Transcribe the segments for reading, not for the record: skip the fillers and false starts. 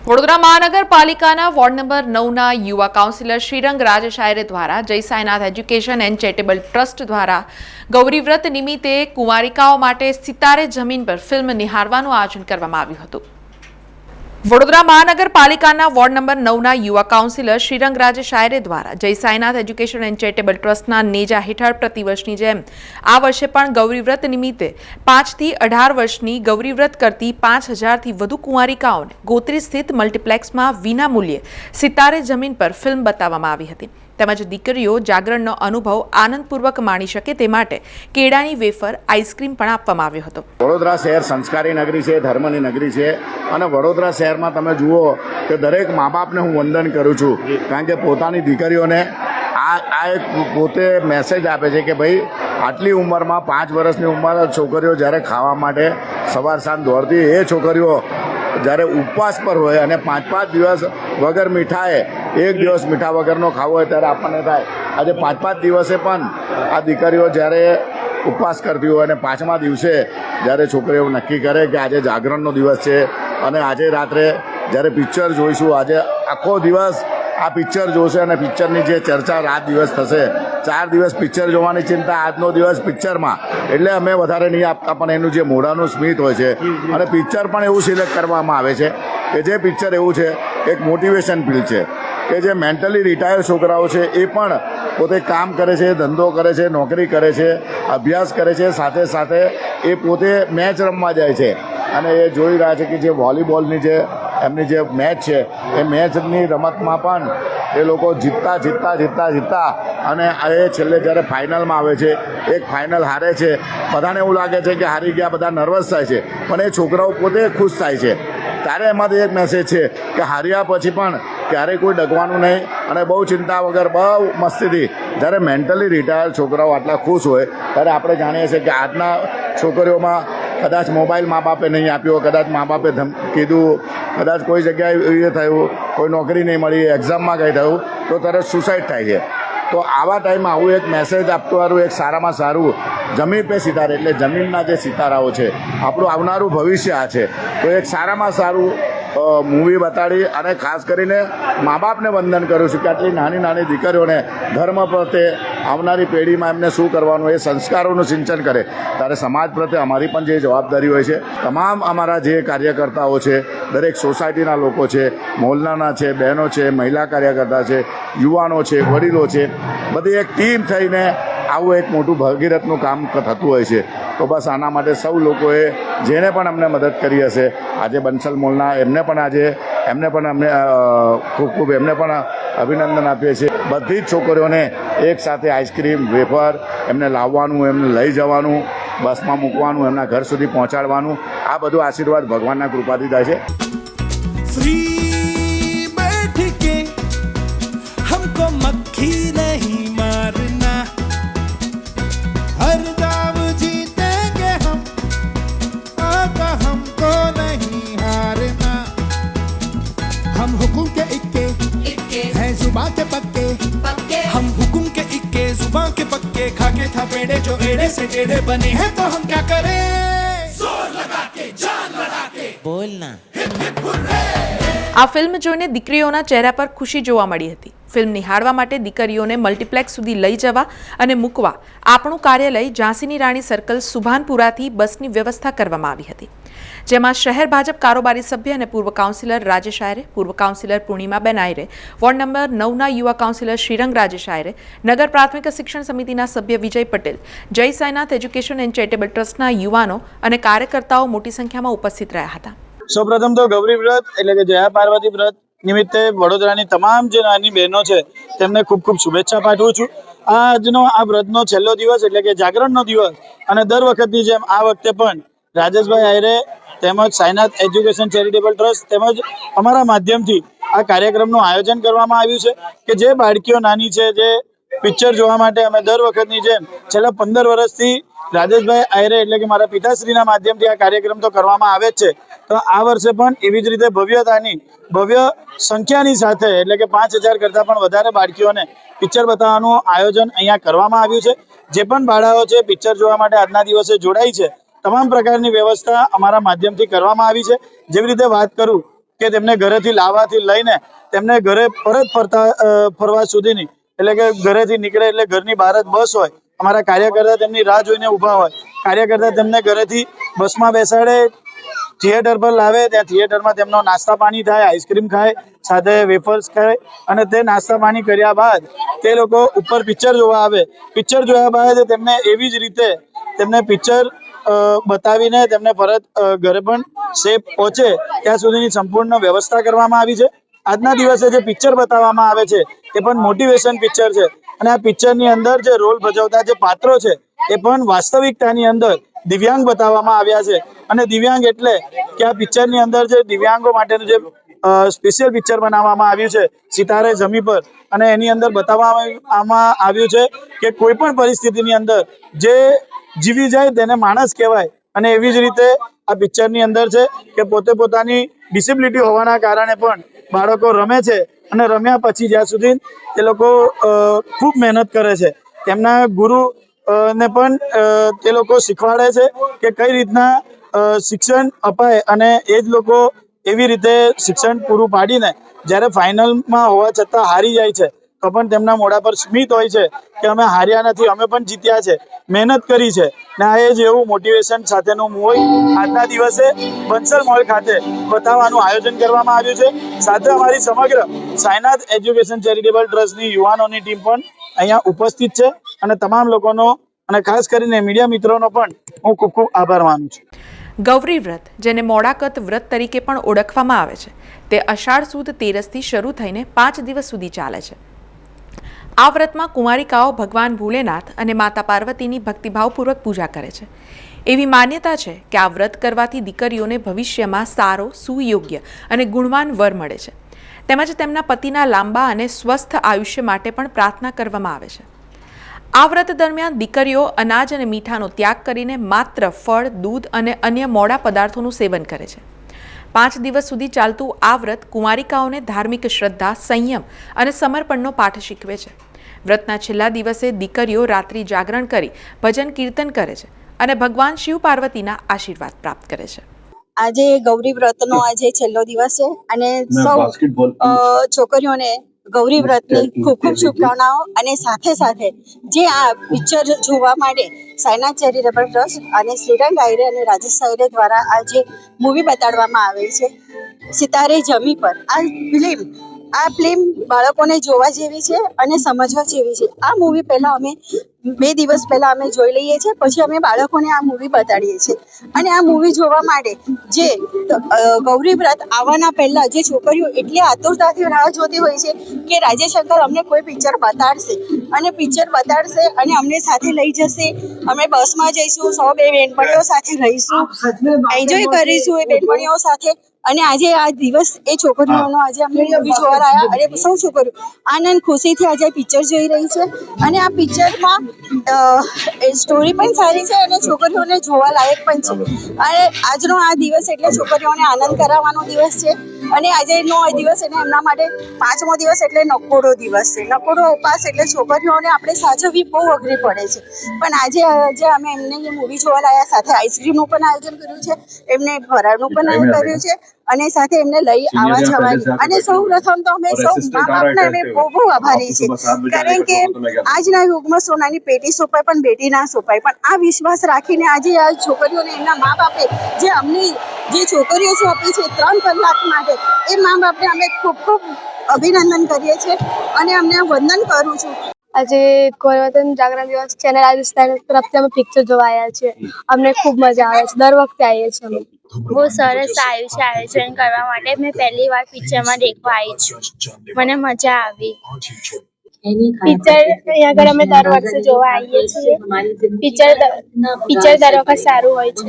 વડોદરા મહાનગરપાલિકાના ward number 9ના યુવા councillor Shrirang રાજશાયરે દ્વારા જય Sainath education and charitable trust દ્વારા ગૌરીવ્રત નિમિત્તે કુંવારિકાઓ માટે સિતારે જમીન પર ફિલ્મ નિહાળવાનું આયોજન કરવામાં આવ્યું હતું। વડોદરા મહાનગરપાલિકાના વોર્ડ નંબર 9ના યુવા કાઉન્સિલર શ્રીરંગ રાજશાયરે દ્વારા જય સાઈનાથ એજ્યુકેશન એન્ડ ચેરિટેબલ ટ્રસ્ટના નેજા હેઠળ પ્રતિવર્ષની જેમ આ વર્ષે પણ ગૌરીવ્રત નિમિત્તે 5 થી 18 વર્ષની ગૌરીવ્રત કરતી 5000થી વધુ કુંવારિકાઓને ગોત્રી સ્થિત મલ્ટીપ્લેક્સમાં વિના મૂલ્યે સિતારે જમીન પર ફિલ્મ બતાવવામાં આવી હતી। તેમજ દીકરીઓ જાગરણનો અનુભવ આનંદપૂર્વક માણી શકે તે માટે કેળાની વેફર આઈસ્ક્રીમ પણ આપવામાં આવ્યો હતો। વડોદરા શહેર સંસ્કારી નગરી છે, ધર્મની નગરી છે અને વડોદરા શહેરમાં તમે જુઓ કે દરેક મા બાપને હું વંદન કરું છું, કારણ કે પોતાની દીકરીઓને આ એક પોતે મેસેજ આપે છે કે ભાઈ આટલી ઉંમરમાં 5 વર્ષની ઉંમર છોકરીઓ જ્યારે ખાવા માટે સવાર સાંજ દોડતી, એ છોકરીઓ જ્યારે ઉપવાસ પર હોય અને 5-5 દિવસ વગર મીઠાએ, એક દિવસ મીઠા વગરનો ખાવો હોય ત્યારે આપણને થાય આજે 5-5 દિવસે પણ આ દીકરીઓ જ્યારે ઉપવાસ કરતી હોય અને 5મા દિવસે જ્યારે છોકરીઓ નક્કી કરે કે આજે જાગરણનો દિવસ છે અને આજે રાત્રે જ્યારે પિક્ચર જોઈશું, આજે આખો દિવસ આ પિક્ચર જોશે અને પિક્ચરની જે ચર્ચા રાત દિવસ થશે, 4 દિવસ પિક્ચર જોવાની ચિંતા, આજનો દિવસ પિક્ચરમાં, એટલે અમે વધારે નહીં આપતા પણ એનું જે મોઢાનું સ્મિત હોય છે અને પિક્ચર પણ એવું સિલેક્ટ કરવામાં આવે છે કે જે પિક્ચર એવું છે એક મોટિવેશન ફિલ્મ છે કે જે મેન્ટલી રિટાયર્ડ છોકરાઓ છે એ પણ પોતે કામ કરે છે, ધંધો કરે છે, નોકરી કરે છે, અભ્યાસ કરે છે, સાથે સાથે એ પોતે મેચ રમવા જાય છે અને એ જોઈ રહ્યા છે કે જે વોલીબોલની જે એમની જે મેચ છે એ મેચની રમતમાં પણ એ લોકો જીતતા અને એ છેલ્લે જ્યારે ફાઇનલમાં આવે છે, એક ફાઇનલ હારે છે, બધાને એવું લાગે છે કે હારી ગયા, બધા નર્વસ થાય છે, પણ એ છોકરાઓ પોતે ખુશ થાય છે। ત્યારે એમાંથી એક મેસેજ છે કે હાર્યા પછી પણ ક્યારેય કોઈ ડગવાનું નહીં અને બહુ ચિંતા વગર બહુ મસ્તીથી જ્યારે મેન્ટલી રિટાયર્ડ છોકરાઓ આટલા ખુશ હોય ત્યારે આપણે જાણીએ છીએ કે આજના છોકરીઓમાં કદાચ મોબાઈલ મા બાપે નહીં આપ્યો, કદાચ મા બાપે કીધું, કદાચ કોઈ જગ્યાએ એ થયું, કોઈ નોકરી નહીં મળી, એક્ઝામમાં કંઈ થયું તો તરત સુસાઇડ થાય છે। તો આવા ટાઈમમાં આવું એક મેસેજ આપતું એક સારામાં સારું જમીન પે સિતારે, એટલે જમીનના જે સિતારાઓ છે, આપણું આવનારું ભવિષ્ય આ છે, તો એક સારામાં સારું મૂવી બતાડી અને ખાસ કરીને મા બાપને વંદન કરું છું કે આટલી નાની દીકરીઓને ધર્મ પ્રત્યે આવનારી પેઢીમાં એમને શું કરવાનું એ સંસ્કારોનું સિંચન કરે, ત્યારે સમાજ પ્રત્યે અમારી પણ જે જવાબદારી હોય છે, તમામ અમારા જે કાર્યકર્તાઓ છે, દરેક સોસાયટીના લોકો છે, મોહલ્લાના છે, બહેનો છે, મહિલા કાર્યકર્તા છે, યુવાનો છે, વડીલો છે, બધી એક ટીમ થઈને આવું એક મોટું ભગીરથનું કામ થતું હોય છે। તો બસ આના માટે સૌ લોકોએ જેને પણ અમને મદદ કરી હશે, આજે બંસલ મોલના એમને પણ અમને ખૂબ એમને પણ અભિનંદન આપીએ છીએ। બધી જ છોકરીઓને એક સાથે આઈસ્ક્રીમ, વેફર એમને લાવવાનું, એમને લઈ જવાનું, બસમાં મૂકવાનું, એમના ઘર સુધી પહોંચાડવાનું, આ બધું આશીર્વાદ ભગવાનના કૃપાથી થાય છે। फ्री बैठ के हमको मक्खी नहीं मारना, हर दाव जीतेंगे हम, आका हमको नहीं हारना, हम हुकुम के इक्के हैं जुबां के पक्के, हम हुकुम के इक्के जुबां के पक्के, खाके था पेड़े जो एड़े से टेढ़े बने हैं, तो हम क्या करें, जोर लगा के जान लड़ा के बोलना। આ ફિલ્મ જોઈને દીકરીઓના ચહેરા પર ખુશી જોવા મળી હતી। ફિલ્મ નિહાળવા માટે દીકરીઓને મલ્ટીપ્લેક્સ સુધી લઈ જવા અને મૂકવા આપણું કાર્યાલય ઝાંસીની રાણી સર્કલ સુભાનપુરાથી બસની વ્યવસ્થા કરવામાં આવી હતી, જેમાં શહેર ભાજપ કારોબારી સભ્ય અને પૂર્વ કાઉન્સિલર રાજેશ આયરે, પૂર્વ કાઉન્સિલર પૂર્ણિમાબેન આયરે, વોર્ડ નંબર 9ના યુવા કાઉન્સિલર શ્રીરંગ રાજેશ આયરે, નગર પ્રાથમિક શિક્ષણ સમિતિના સભ્ય વિજય પટેલ, જય સાઈનાથ એજ્યુકેશન એન્ડ ચેરિટેબલ ટ્રસ્ટના યુવાનો અને કાર્યકર્તાઓ મોટી સંખ્યામાં ઉપસ્થિત રહ્યા હતા। સૌપ્રથમ તો ગૌરી વ્રત એટલે કે જયા પાર્વતી વ્રત નિમિત્તે વડોદરાની તમામ જે નાની બહેનો છે તેમને ખૂબ ખૂબ શુભેચ્છા પાઠવું છું। આજનો આ વ્રતનો છેલ્લો દિવસ એટલે કે જાગરણનો દિવસ, અને દર વખતની જેમ આ વખતે પણ રાજેશભાઈ આયરે તેમજ સાઈનાથ એજ્યુકેશન ચેરિટેબલ ટ્રસ્ટ તેમજ અમારા માધ્યમથી આ કાર્યક્રમનું આયોજન કરવામાં આવ્યું છે કે જે બાળકીઓ નાની છે, જે પિક્ચર જોવા માટે અમે દર વખતની જેમ છેલ્લા 15 વર્ષથી રાજેશભાઈ આયરે એટલે કે મારા પિતાશ્રીના માધ્યમથી આ કાર્યક્રમ તો કરવામાં આવે જ છે, તો આ વર્ષે પણ એવી જ રીતે ભવ્ય સંખ્યાની સાથે એટલે કે 5000 કરતાં પણ વધારે બાળકીઓને પિક્ચર બતાવવાનું આયોજન અહીંયા કરવામાં આવ્યું છે। જે પણ બાળાઓ છે પિક્ચર જોવા માટે આજના દિવસે જોડાઈ છે, તમામ પ્રકારની વ્યવસ્થા અમારા માધ્યમથી કરવામાં આવી છે। જેવી રીતે વાત કરું કે તેમને ઘરેથી લાવવાથી લઈને તેમને ઘરે પરત ફરવા સુધીની, એટલે કે ઘરેથી નીકળે એટલે ઘરની બહાર જ બસ હોય, અમારા કાર્યકર્તા તેમની રાહ જોઈને ઊભા હોય, કાર્યકર્તા તેમને ઘરેથી બસમાં બેસાડે, થિયેટર પર લાવે, ત્યાં થિયેટરમાં તેમનો નાસ્તા પાણી થાય, આઈસ્ક્રીમ ખાય, સાથે વેફર્સ ખાય, અને તે નાસ્તા પાણી કર્યા બાદ તે લોકો ઉપર પિક્ચર જોવા આવે. પિક્ચર જોયા બાદ તેમને એવી જ રીતે તેમને પિક્ચર બતાવીને તેમને પરત ઘરે પણ સેફ પહોંચે ત્યાં સુધીની સંપૂર્ણ વ્યવસ્થા કરવામાં આવી છે. આજના દિવસે જે પિક્ચર બતાવવામાં આવે છે એ પણ મોટિવેશન પિક્ચર છે, અને આ પિક્ચરની અંદર જે રોલ ભજવતા જે પાત્રો છે એ પણ વાસ્તવિકતાની અંદર દિવ્યાંગ બતાવવામાં આવ્યા છે. અને દિવ્યાંગ એટલે કે આ પિક્ચરની અંદર જે દિવ્યાંગો માટેનું જે સ્પેશિયલ પિક્ચર બનાવવામાં આવ્યું છે સિતારે જમી પર, અને એની અંદર બતાવવામાં આવ્યું છે કે કોઈ પણ પરિસ્થિતિની અંદર જે જીવી જાય તેને માણસ કહેવાય. અને એવી જ રીતે આ પિક્ચરની અંદર છે કે પોતે પોતાની ડિસેબિલિટી હોવાના કારણે પણ બાળકો રમે છે, અને રમ્યા પછી જ્યાં સુધી તે લોકો ખૂબ મહેનત કરે છે, તેમના ગુરુ ને પણ તે લોકો શીખવાડે છે કે કઈ રીતના શિક્ષણ અપાય, અને એ જ લોકો એવી રીતે શિક્ષણ પૂરું પાડીને જ્યારે ફાઇનલમાં હોવા છતાં હારી જાય છે તો પણ તેમના મોઢા પર સ્મિત હોય છે કે અમે હાર્યા નથી, અમે પણ જીત્યા છે, મહેનત કરી છે. ને આ એ જ એવું મોટિવેશન સાથેનું મૂવી આજના દિવસે બંસલ મોલ ખાતે બતાવવાનું આયોજન કરવામાં આવ્યું છે. સાથે અમારી સમગ્ર સાઈનાથ એજ્યુકેશન ચેરિટેબલ ટ્રસ્ટની યુવાનોની ટીમ પણ અહીંયા ઉપસ્થિત છે, અને તમામ લોકોનો અને ખાસ કરીને મીડિયા મિત્રોનો પણ હું ખૂબ ખૂબ આભાર માનું છું. ગૌરી વ્રત, જેને મોડાકત વ્રત તરીકે પણ ઓળખવામાં આવે છે, તે અષાઢ સુદ તેરસથી શરૂ થઈને 5 દિવસ સુધી ચાલે છે. આ વ્રતમાં કુમારિકાઓ ભગવાન ભોલેનાથ અને માતા પાર્વતીની ભક્તિભાવપૂર્વક પૂજા કરે છે. એવી માન્યતા છે કે આ વ્રત કરવાથી દીકરીઓને ભવિષ્યમાં સારો, સુયોગ્ય અને ગુણવાન વર મળે છે, તેમજ તેમના પતિના લાંબા અને સ્વસ્થ આયુષ્ય માટે પણ પ્રાર્થના કરવામાં આવે છે. આ વ્રત દરમિયાન દીકરીઓ અનાજ અને મીઠાનો ત્યાગ કરીને માત્ર ફળ, દૂધ અને અન્ય મોડા પદાર્થોનું સેવન કરે છે. 5 દિવસ સુધી ચાલતું આ વ્રત કુમારિકાઓને ધાર્મિક શ્રદ્ધા, સંયમ અને સમર્પણનો પાઠ શીખવે છે. વ્રતના છેલ્લા દિવસે દીકરીઓ રાત્રિ જાગરણ કરી ભજન કીર્તન કરે છે અને ભગવાન શિવ પાર્વતીના આશીર્વાદ પ્રાપ્ત કરે છે. આજે ગૌરી વ્રતનો આજે છેલ્લો દિવસ છે, અને સૌ છોકરીઓને ગૌરી વ્રતની ખૂબ ખૂબ શુભકામનાઓ. અને સાથે સાથે જે આ પિક્ચર જોવા માટે સાઈનાથ ચેરિટેબલ ટ્રસ્ટ અને શ્રીરંગ આયરે અને રાજેશ આયરે દ્વારા આ જે મૂવી બતાડવામાં આવે છે સિતારે જમી પર, આ ફિલ્મ બાળકોને જોવા જેવી છે અને સમજવા જેવી છે. આ મૂવી પહેલાં અમે 2 દિવસ પહેલાં અમે જોઈ લઈએ છીએ, પછી અમે બાળકોને આ મૂવી બતાડીએ છીએ. અને આ મૂવી જોવા માટે જે ગૌરી વ્રત આવવાના પહેલાં જે છોકરીઓ એટલી આતુરતાથી રાહ જોતી હોય છે કે રાજેશ અંકલ અમને કોઈ પિક્ચર બતાડશે, અને પિક્ચર બતાડશે અને અમને સાથે લઈ જશે, અમે બસમાં જઈશું, 100 બેનપણીઓ સાથે રહીશું, એન્જોય કરીશું એ બેનપણીઓ સાથે. અને આજે આ દિવસ એ છોકરીઓનો આજે અમને મૂવી જોવા આવ્યા, અને સૌ છોકરીઓ આનંદ ખુશીથી આજે પિક્ચર જોઈ રહી છે. અને આ પિક્ચરમાં સ્ટોરી પણ સારી છે અને છોકરીઓને જોવા લાયક પણ છે. અને આજનો આ દિવસ એટલે છોકરીઓને આનંદ કરાવવાનો દિવસ છે. અને આજનો આ દિવસ એટલે એમના માટે 5મો દિવસ એટલે નકોડો દિવસ છે. નકોડો ઉપાસ એટલે છોકરીઓને આપણે સાચવવી બહુ અઘરી પડે છે, પણ આજે અમે એમને એ મૂવી જોવા લાવ્યા, સાથે આઈસ્ક્રીમનું પણ આયોજન કર્યું છે, એમને ફરાળનું પણ આયોજન કર્યું છે, અને સાથે એમને લઈ આવવા જવાની. અને સૌ પ્રથમ તો અમે સૌ મા બાપને અમે બહુ આભારી છે, કારણ કે આજના યુગમાં સોનાની પેટી સોંપાય પણ બેટી ના સોંપાય, પણ આ વિશ્વાસ રાખીને આજે આ છોકરીઓને એમના મા બાપે જે અમને જે છોકરીઓ સોંપી છે 3 કલાક માટે, એ મા બાપને અમે ખૂબ ખૂબ અભિનંદન કરીએ છીએ અને અમને વંદન કરું છું. આજે ગૌરવર્ધન જાગરણ દિવસ છે અને રાજસ્થાન તરફથી અમે પિક્ચર જોવા આવ્યા છીએ. અમને ખૂબ મજા આવે છે, દર વખતે આવીએ છીએ અમે. બહુ સરસ આવ્યું છે આયોજન કરવા માટે. મેં પહેલી વાર પિક્ચરમાં દેખવા આવી છું, મને મજા આવી. પિક્ચર અહીંયા આગળ અમે દર વર્ષે જોવા આવીએ છીએ. પિક્ચર દર વખત સારું હોય છે,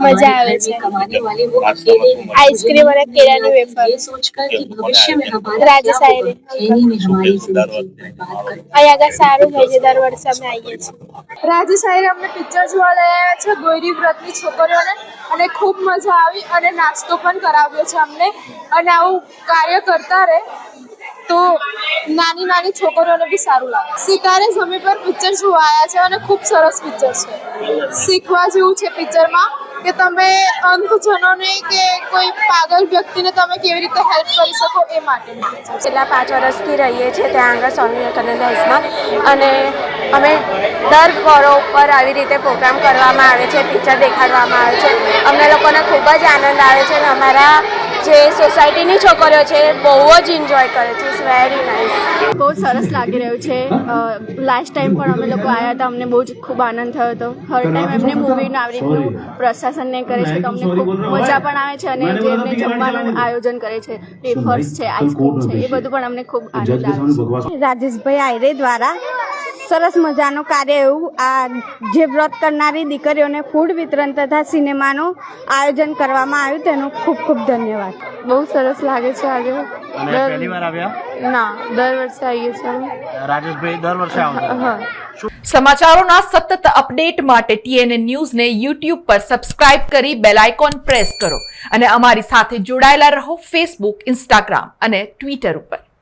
મજા આવે છે. આઈસ્ક્રીમ અને કેળાની વેફર રાજેશ આયરે અહીંયા આગળ સારું હોય છે, દર વર્ષે અમે આવીએ છીએ. રાજેશ આયરે અમને પિક્ચર જોવા લઈ આવ્યા છે ગૌરી વ્રતની છોકરીઓને, અને ખૂબ મજા આવી અને નાસ્તો પણ કરાવ્યો છે અમને. અને આવું કાર્ય કરતા રહે તો નાની નાની છોકરીઓને બી સારું લાગે. સિતારે જમી પર પિક્ચર જોવા આવ્યા છે અને ખૂબ સરસ પિક્ચર છે, શીખવા જેવું છે પિક્ચરમાં. કે તમે અંધજનોને કે કોઈ પાગલ વ્યક્તિને તમે કેવી રીતે હેલ્પ કરી શકો એ માટે. છેલ્લા 5 વર્ષથી રહીએ છીએ ત્યાં આગળ સ્વામી વિવેકાનંદ હાઉસમાં અને અમે દર ઘરો ઉપર આવી રીતે પ્રોગ્રામ કરવામાં આવે છે, પિક્ચર દેખાડવામાં આવે છે. અમને લોકોને ખૂબ જ આનંદ આવે છે અને અમારા જે સોસાયટીની છોકરીઓ છે બહુ જ એન્જોય કરે છે. It's very nice. બહુ સરસ લાગી રહ્યું છે. લાસ્ટ ટાઈમ પણ અમે લોકો આવ્યા હતા, અમને બહુ જ ખૂબ આનંદ થયો હતો. હર ટાઈમ એમને મૂવીનું આવી રીતનું પ્રશાસનને કરે છે તો અમને ખૂબ મજા પણ આવે છે અને જે એમને જમવાનું આયોજન કરે છે, વેફર્સ છે, આઈસ્ક્રીમ છે, એ બધું પણ અમને ખૂબ આનંદ આવે છે. રાજેશભાઈ આયરે દ્વારા સરસ મજાનું કાર્ય એવું આ જે વ્રત કરનારી દીકરીઓને ફૂડ વિતરણ તથા સિનેમાનું આયોજન કરવામાં આવ્યું તેનો ખૂબ ખૂબ ધન્યવાદ. બહુ સરસ લાગે છે. આગળ પહેલી વાર આવ્યા? ના, દર વર્ષે આવીએ છીએ. રાજેશભાઈ દર વર્ષે આવતા? હા. સમાચારોના સતત અપડેટ માટે TNN ન્યૂઝને YouTube પર સબસ્ક્રાઇબ કરી બેલ આઇકોન પ્રેસ કરો અને અમારી સાથે જોડાયેલા રહો Facebook, Instagram અને Twitter ઉપર.